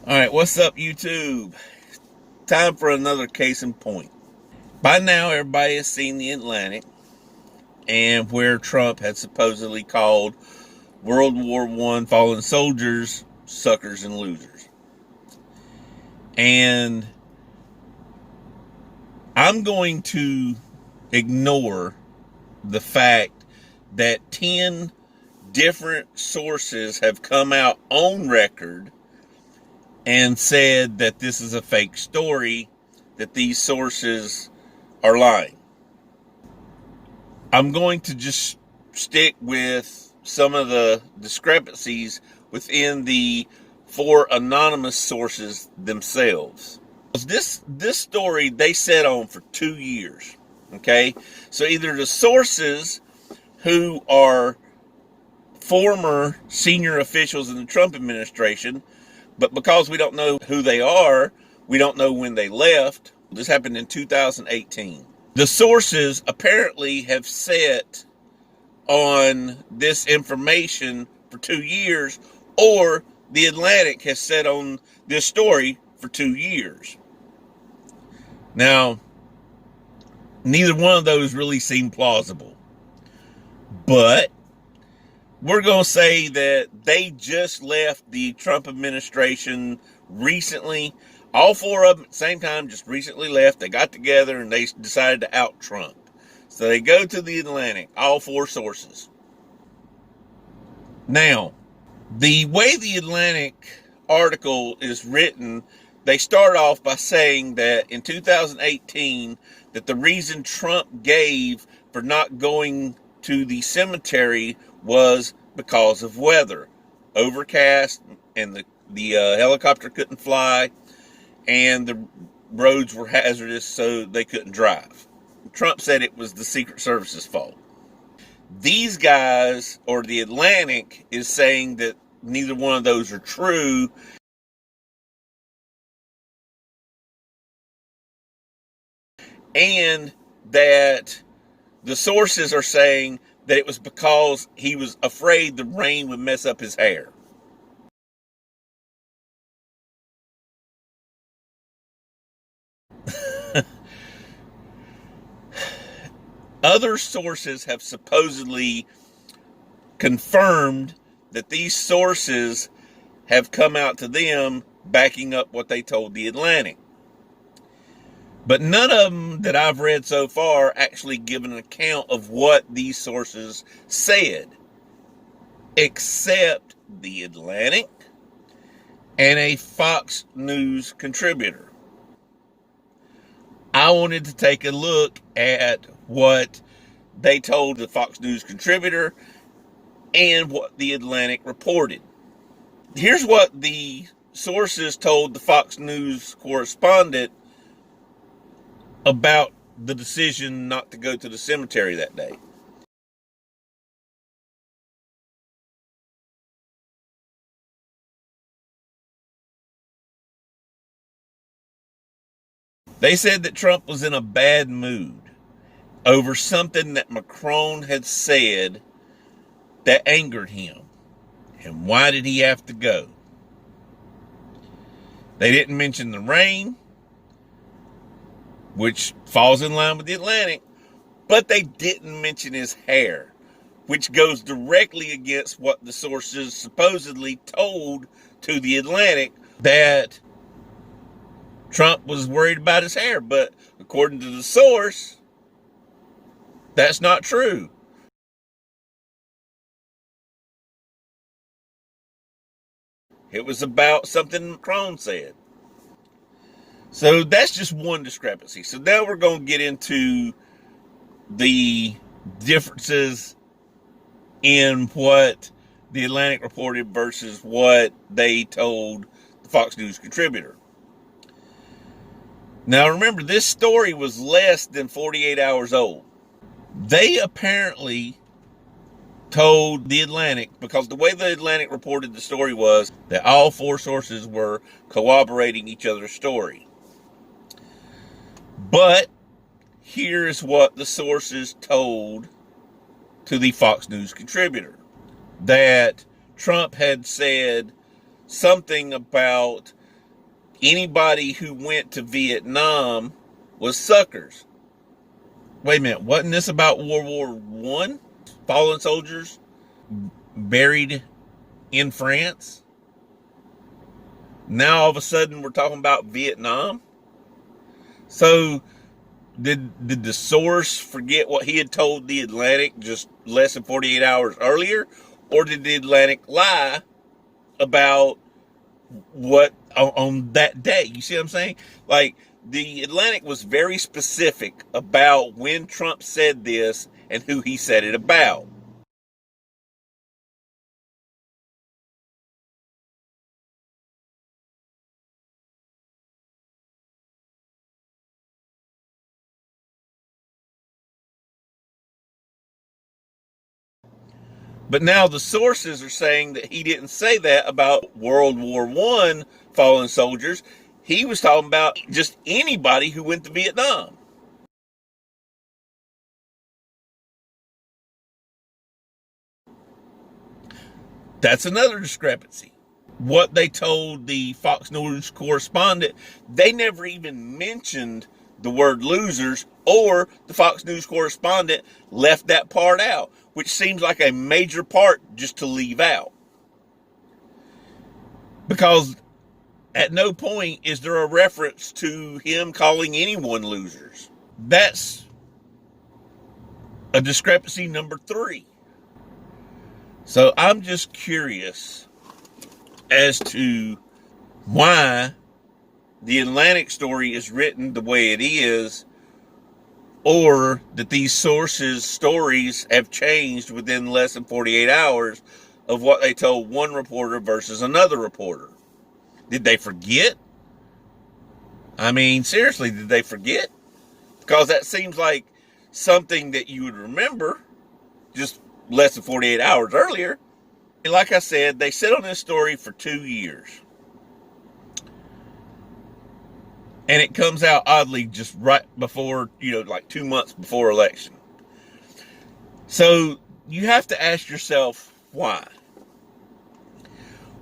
All right, what's up, YouTube? Time for another case in point. By now, everybody has seen the Atlantic and where Trump had supposedly called World War I fallen soldiers suckers and losers. And I'm going to ignore the fact that 10 different sources have come out on record and said that this is a fake story, that these sources are lying. I'm going to just stick with some of the discrepancies within the 4 anonymous sources themselves. This story they sat on for 2 years. Okay, so either the sources who are former senior officials in the Trump administration, but because we don't know who they are, we don't know when they left. This happened in 2018. The sources apparently have sat on this information for 2 years, or the Atlantic has sat on this story for 2 years. Now, neither one of those really seem plausible, but we're going to say that they just left the Trump administration recently. All 4 of them at the same time just recently left. They got together and they decided to out Trump. So they go to the Atlantic, all 4 sources. Now, the way the Atlantic article is written, they start off by saying that in 2018, that the reason Trump gave for not going to the cemetery was because of weather. Overcast, and the helicopter couldn't fly, and the roads were hazardous, so they couldn't drive. Trump said it was the Secret Service's fault. These guys, or the Atlantic, is saying that neither one of those are true, and that the sources are saying that it was because he was afraid the rain would mess up his hair. Other sources have supposedly confirmed that these sources have come out to them backing up what they told the Atlantic. But none of them that I've read so far actually give an account of what these sources said, except the Atlantic and a Fox News contributor. I wanted to take a look at what they told the Fox News contributor and what the Atlantic reported. Here's what the sources told the Fox News correspondent about the decision not to go to the cemetery that day. They said that Trump was in a bad mood over something that Macron had said that angered him. And why did he have to go? They didn't mention the rain, which falls in line with the Atlantic, but they didn't mention his hair, which goes directly against what the sources supposedly told to the Atlantic, that Trump was worried about his hair. But according to the source, that's not true. It was about something Macron said. So that's just one discrepancy. So now we're going to get into the differences in what the Atlantic reported versus what they told the Fox News contributor. Now remember, this story was less than 48 hours old. They apparently told the Atlantic, because the way the Atlantic reported the story was that all 4 sources were corroborating each other's story. But here's what the sources told to the Fox News contributor. That Trump had said something about anybody who went to Vietnam was suckers. Wait a minute, wasn't this about World War One? Fallen soldiers buried in France? Now all of a sudden we're talking about Vietnam? So did the source forget what he had told the Atlantic just less than 48 hours earlier? Or did the Atlantic lie about what on that day? You see what I'm saying? Like, the Atlantic was very specific about when Trump said this and who he said it about. But now the sources are saying that he didn't say that about World War One fallen soldiers. He was talking about just anybody who went to Vietnam. That's another discrepancy. What they told the Fox News correspondent, they never even mentioned the word losers, or the Fox News correspondent left that part out, which seems like a major part just to leave out. Because at no point is there a reference to him calling anyone losers. That's a discrepancy number 3. So I'm just curious as to why the Atlantic story is written the way it is, or that these sources' stories have changed within less than 48 hours of what they told one reporter versus another reporter. Did they forget? I mean, seriously, did they forget? Because that seems like something that you would remember just less than 48 hours earlier. And like I said, they sit on this story for 2 years. And it comes out oddly just right before, like 2 months before election. So you have to ask yourself, why?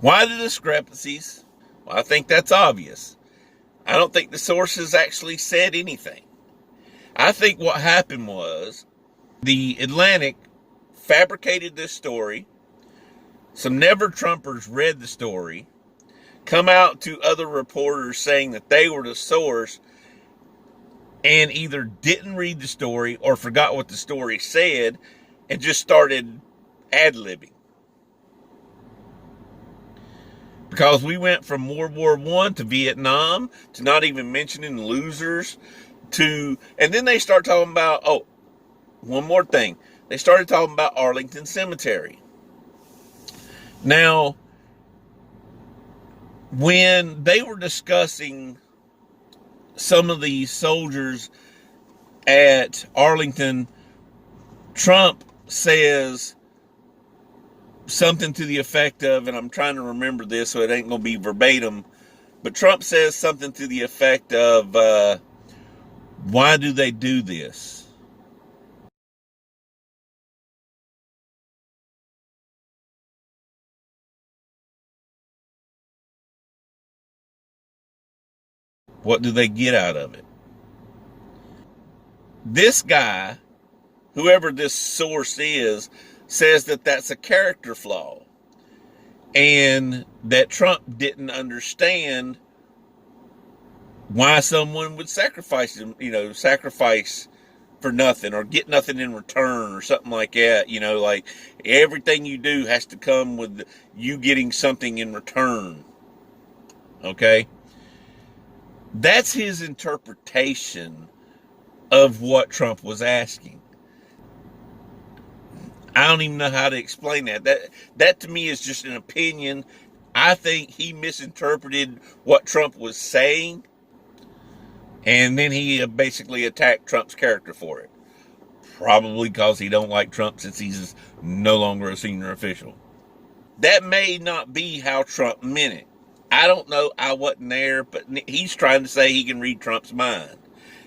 Why the discrepancies? Well, I think that's obvious. I don't think the sources actually said anything. I think what happened was the Atlantic fabricated this story. Some never Trumpers read the story, come out to other reporters saying that they were the source, and either didn't read the story or forgot what the story said and just started ad-libbing. Because we went from World War One to Vietnam to not even mentioning losers to, and then they start talking about, oh, one more thing. They started talking about Arlington Cemetery. Now, when they were discussing some of the soldiers at Arlington, Trump says something to the effect of, and I'm trying to remember this so it ain't going to be verbatim, but Trump says something to the effect of, why do they do this? What do they get out of it? This guy, whoever this source is, says that that's a character flaw, and that Trump didn't understand why someone would sacrifice him, sacrifice for nothing or get nothing in return or something like that. Like everything you do has to come with you getting something in return. Okay? That's his interpretation of what Trump was asking. I don't even know how to explain that. That to me is just an opinion. I think he misinterpreted what Trump was saying, and then he basically attacked Trump's character for it. Probably because he don't like Trump since he's no longer a senior official. That may not be how Trump meant it. I don't know. I wasn't there, but he's trying to say he can read Trump's mind,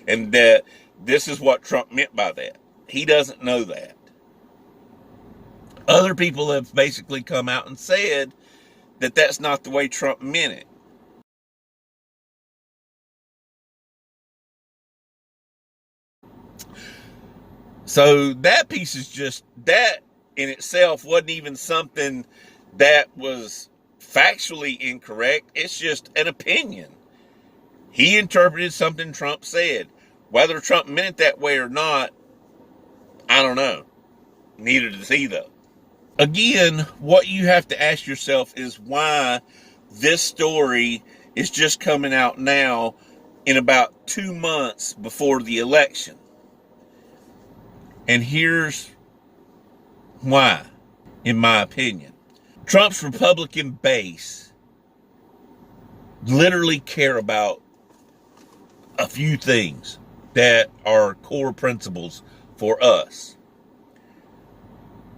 and that this is what Trump meant by that. He doesn't know that. Other people have basically come out and said that that's not the way Trump meant it. So that piece is just, that in itself wasn't even something that was factually incorrect. It's just an opinion. He interpreted something Trump said. Whether Trump meant it that way or not, I don't know. Neither does he, though. Again, what you have to ask yourself is why this story is just coming out now in about 2 months before the election. And here's why, in my opinion. Trump's Republican base literally care about a few things that are core principles for us.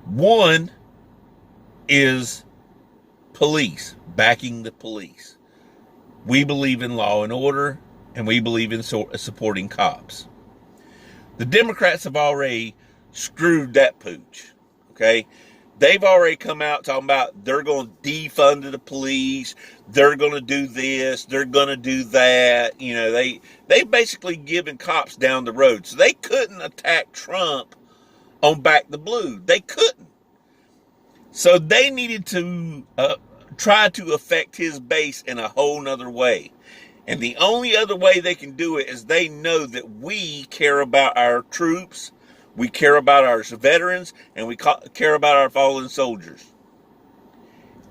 One is police, backing the police. We believe in law and order, and we believe in supporting cops. The Democrats have already screwed that pooch, okay? They've already come out talking about they're going to defund the police, they're going to do this, they're going to do that. You know, they basically given cops down the road. So they couldn't attack Trump on Back the Blue. They couldn't. So they needed to try to affect his base in a whole nother way. And the only other way they can do it is they know that we care about our troops, we care about our veterans, and we care about our fallen soldiers.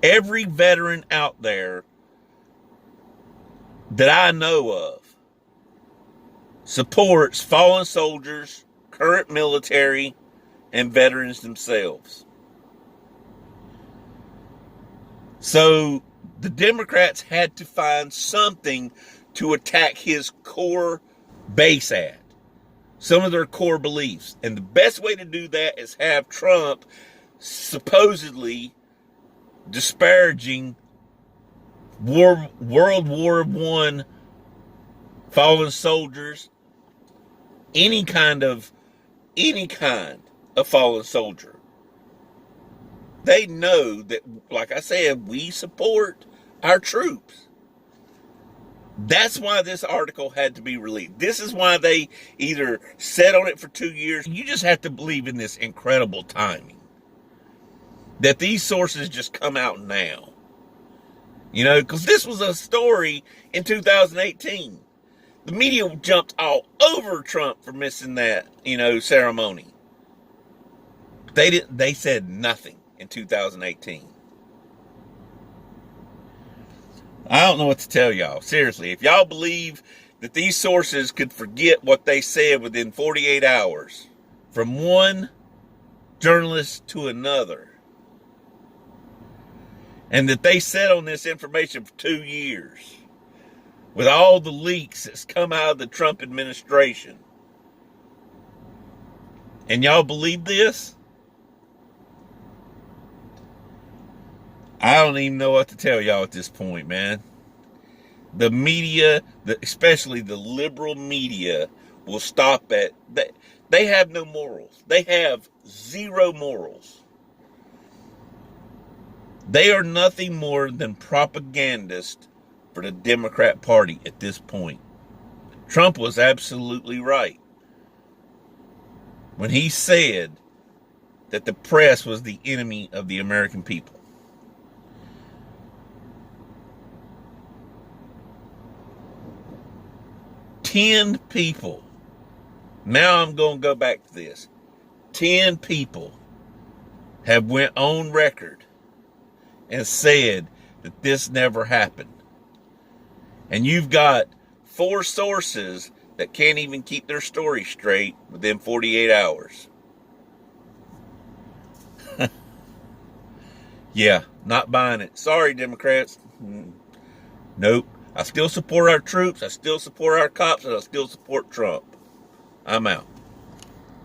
Every veteran out there that I know of supports fallen soldiers, current military, and veterans themselves. So the Democrats had to find something to attack his core base at, some of their core beliefs. And the best way to do that is have Trump supposedly disparaging World War I fallen soldiers, any kind of fallen soldier. They know that, like I said, we support our troops. That's why this article had to be released. This is why they either sat on it for 2 years. You just have to believe in this incredible timing, that these sources just come out now. You know, because this was a story in 2018. The media jumped all over Trump for missing that, ceremony. They said nothing in 2018. I don't know what to tell y'all. Seriously, if y'all believe that these sources could forget what they said within 48 hours from one journalist to another, and that they sat on this information for 2 years with all the leaks that's come out of the Trump administration, and y'all believe this? I don't even know what to tell y'all at this point, man. The media, especially the liberal media, will stop at that. They have no morals. They have zero morals. They are nothing more than propagandists for the Democrat Party at this point. Trump was absolutely right when he said that the press was the enemy of the American people. Ten people. Now I'm going to go back to this. 10 people have went on record and said that this never happened. And you've got 4 sources that can't even keep their story straight within 48 hours. Yeah, not buying it. Sorry, Democrats. Nope. I still support our troops, I still support our cops, and I still support Trump. I'm out.